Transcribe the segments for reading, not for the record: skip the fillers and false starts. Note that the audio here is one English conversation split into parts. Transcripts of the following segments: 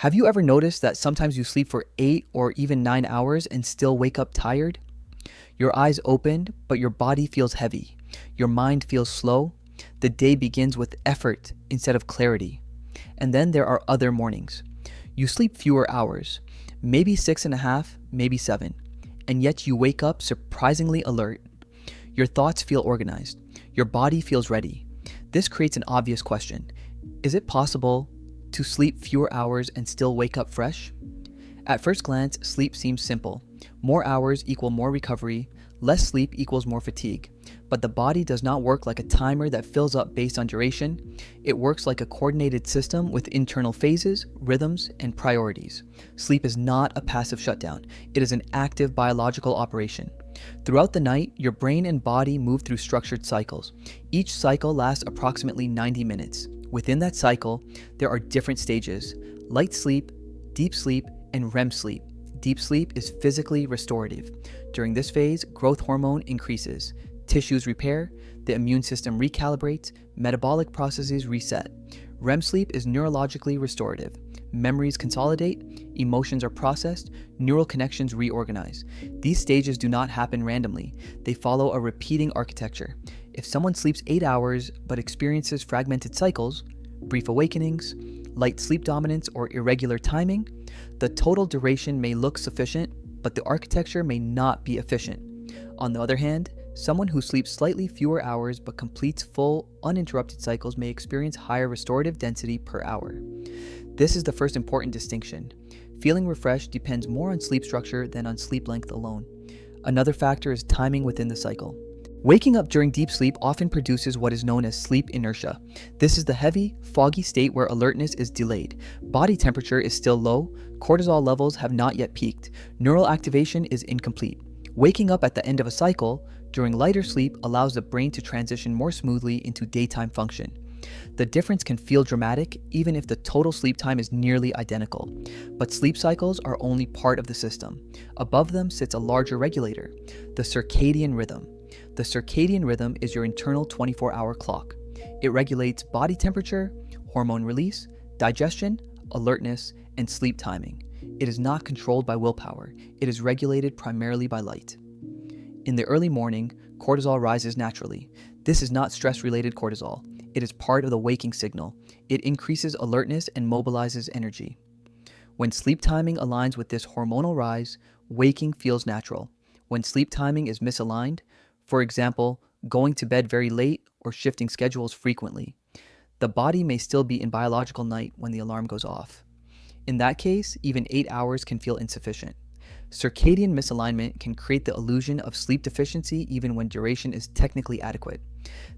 Have you ever noticed that sometimes you sleep for 8 or even 9 hours and still wake up tired? Your eyes opened, but your body feels heavy. Your mind feels slow. The day begins with effort instead of clarity. And then there are other mornings. You sleep fewer hours, maybe 6.5, maybe 7, and yet you wake up surprisingly alert. Your thoughts feel organized. Your body feels ready. This creates an obvious question. Is it possible to sleep fewer hours and still wake up fresh? At first glance, sleep seems simple. More hours equal more recovery, less sleep equals more fatigue. But the body does not work like a timer that fills up based on duration. It works like a coordinated system with internal phases, rhythms, and priorities. Sleep is not a passive shutdown. It is an active biological operation. Throughout the night, your brain and body move through structured cycles. Each cycle lasts approximately 90 minutes. Within that cycle, there are different stages: light sleep, deep sleep, and REM sleep. Deep sleep is physically restorative. During this phase, growth hormone increases, tissues repair, the immune system recalibrates, metabolic processes reset. REM sleep is neurologically restorative. Memories consolidate, emotions are processed, neural connections reorganize. These stages do not happen randomly. They follow a repeating architecture. If someone sleeps 8 hours but experiences fragmented cycles, brief awakenings, light sleep dominance, or irregular timing, the total duration may look sufficient, but the architecture may not be efficient. On the other hand, someone who sleeps slightly fewer hours but completes full, uninterrupted cycles may experience higher restorative density per hour. This is the first important distinction. Feeling refreshed depends more on sleep structure than on sleep length alone. Another factor is timing within the cycle. Waking up during deep sleep often produces what is known as sleep inertia. This is the heavy, foggy state where alertness is delayed. Body temperature is still low, cortisol levels have not yet peaked, neural activation is incomplete. Waking up at the end of a cycle, during lighter sleep, allows the brain to transition more smoothly into daytime function. The difference can feel dramatic even if the total sleep time is nearly identical. But sleep cycles are only part of the system. Above them sits a larger regulator, the circadian rhythm. The circadian rhythm is your internal 24-hour clock. It regulates body temperature, hormone release, digestion, alertness, and sleep timing. It is not controlled by willpower. It is regulated primarily by light. In the early morning, cortisol rises naturally. This is not stress-related cortisol. It is part of the waking signal. It increases alertness and mobilizes energy. When sleep timing aligns with this hormonal rise, waking feels natural. When sleep timing is misaligned, for example, going to bed very late or shifting schedules frequently, the body may still be in biological night when the alarm goes off. In that case, even 8 hours can feel insufficient. Circadian misalignment can create the illusion of sleep deficiency even when duration is technically adequate.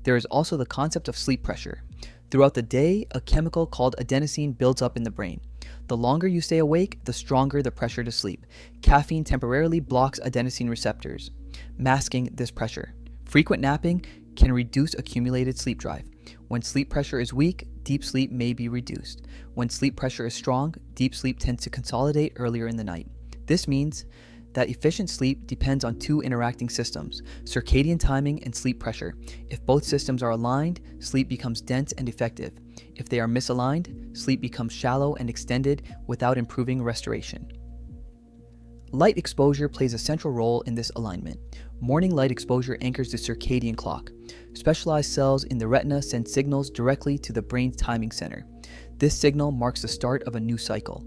There is also the concept of sleep pressure. Throughout the day, a chemical called adenosine builds up in the brain. The longer you stay awake, the stronger the pressure to sleep. Caffeine temporarily blocks adenosine receptors, masking this pressure. Frequent napping can reduce accumulated sleep drive. When sleep pressure is weak, deep sleep may be reduced. When sleep pressure is strong, deep sleep tends to consolidate earlier in the night. This means that efficient sleep depends on two interacting systems, circadian timing and sleep pressure. If both systems are aligned, sleep becomes dense and effective. If they are misaligned, sleep becomes shallow and extended without improving restoration. Light exposure plays a central role in this alignment. Morning light exposure anchors the circadian clock. Specialized cells in the retina send signals directly to the brain's timing center. This signal marks the start of a new cycle.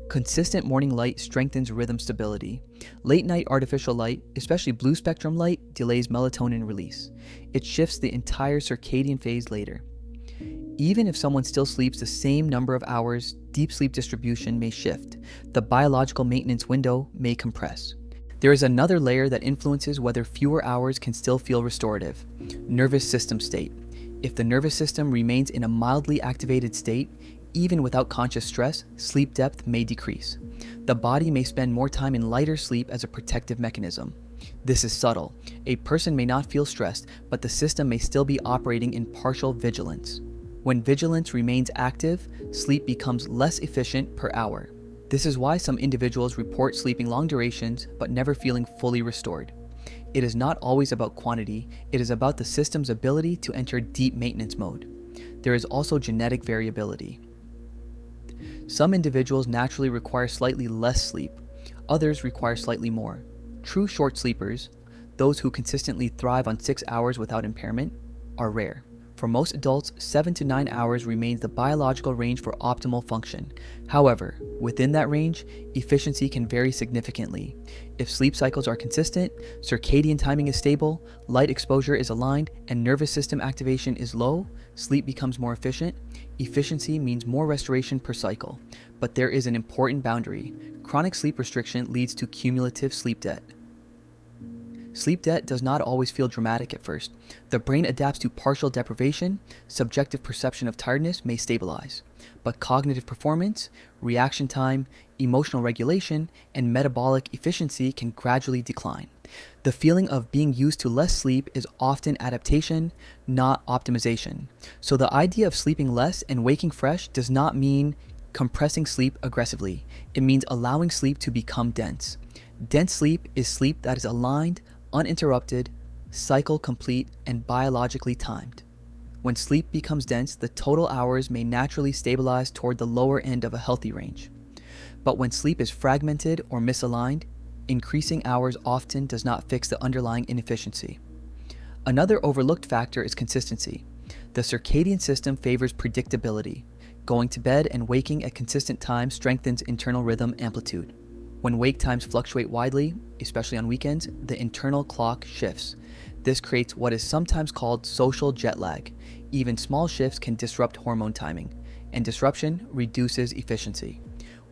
Consistent morning light strengthens rhythm stability. Late night artificial light, especially blue spectrum light, delays melatonin release. It shifts the entire circadian phase later. Even if someone still sleeps the same number of hours, deep sleep distribution may shift. The biological maintenance window may compress. There is another layer that influences whether fewer hours can still feel restorative: nervous system state. If the nervous system remains in a mildly activated state, even without conscious stress, sleep depth may decrease. The body may spend more time in lighter sleep as a protective mechanism. This is subtle. A person may not feel stressed, but the system may still be operating in partial vigilance. When vigilance remains active, sleep becomes less efficient per hour. This is why some individuals report sleeping long durations but never feeling fully restored. It is not always about quantity, it is about the system's ability to enter deep maintenance mode. There is also genetic variability. Some individuals naturally require slightly less sleep, others require slightly more. True short sleepers, those who consistently thrive on 6 hours without impairment, are rare. For most adults, 7 to 9 hours remains the biological range for optimal function. However, within that range, efficiency can vary significantly. If sleep cycles are consistent, circadian timing is stable, light exposure is aligned, and nervous system activation is low, sleep becomes more efficient. Efficiency means more restoration per cycle. But there is an important boundary. Chronic sleep restriction leads to cumulative sleep debt. Sleep debt does not always feel dramatic at first. The brain adapts to partial deprivation, subjective perception of tiredness may stabilize, but cognitive performance, reaction time, emotional regulation, and metabolic efficiency can gradually decline. The feeling of being used to less sleep is often adaptation, not optimization. So the idea of sleeping less and waking fresh does not mean compressing sleep aggressively. It means allowing sleep to become dense. Dense sleep is sleep that is aligned, uninterrupted, cycle complete, and biologically timed. When sleep becomes dense, the total hours may naturally stabilize toward the lower end of a healthy range. But when sleep is fragmented or misaligned, increasing hours often does not fix the underlying inefficiency. Another overlooked factor is consistency. The circadian system favors predictability. Going to bed and waking at consistent times strengthens internal rhythm amplitude. When wake times fluctuate widely, especially on weekends, the internal clock shifts. This creates what is sometimes called social jet lag. Even small shifts can disrupt hormone timing, and disruption reduces efficiency.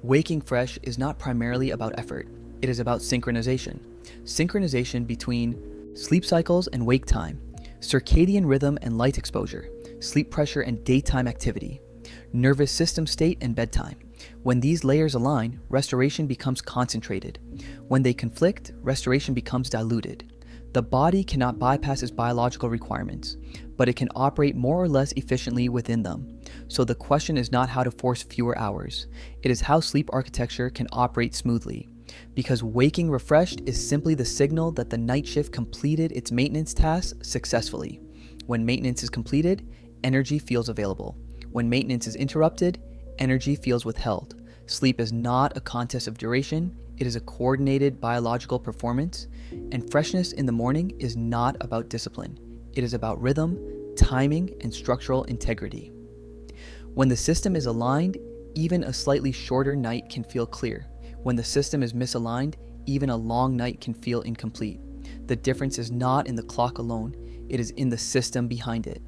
Waking fresh is not primarily about effort. It is about synchronization. Synchronization between sleep cycles and wake time, circadian rhythm and light exposure, sleep pressure and daytime activity, nervous system state and bedtime. When these layers align, restoration becomes concentrated. When they conflict, restoration becomes diluted. The body cannot bypass its biological requirements, but it can operate more or less efficiently within them. So the question is not how to force fewer hours. It is how sleep architecture can operate smoothly. Because waking refreshed is simply the signal that the night shift completed its maintenance tasks successfully. When maintenance is completed, energy feels available. When maintenance is interrupted, energy feels withheld. Sleep is not a contest of duration, it is a coordinated biological performance, and freshness in the morning is not about discipline. It is about rhythm, timing, and structural integrity. When the system is aligned, even a slightly shorter night can feel clear. When the system is misaligned, even a long night can feel incomplete. The difference is not in the clock alone, it is in the system behind it.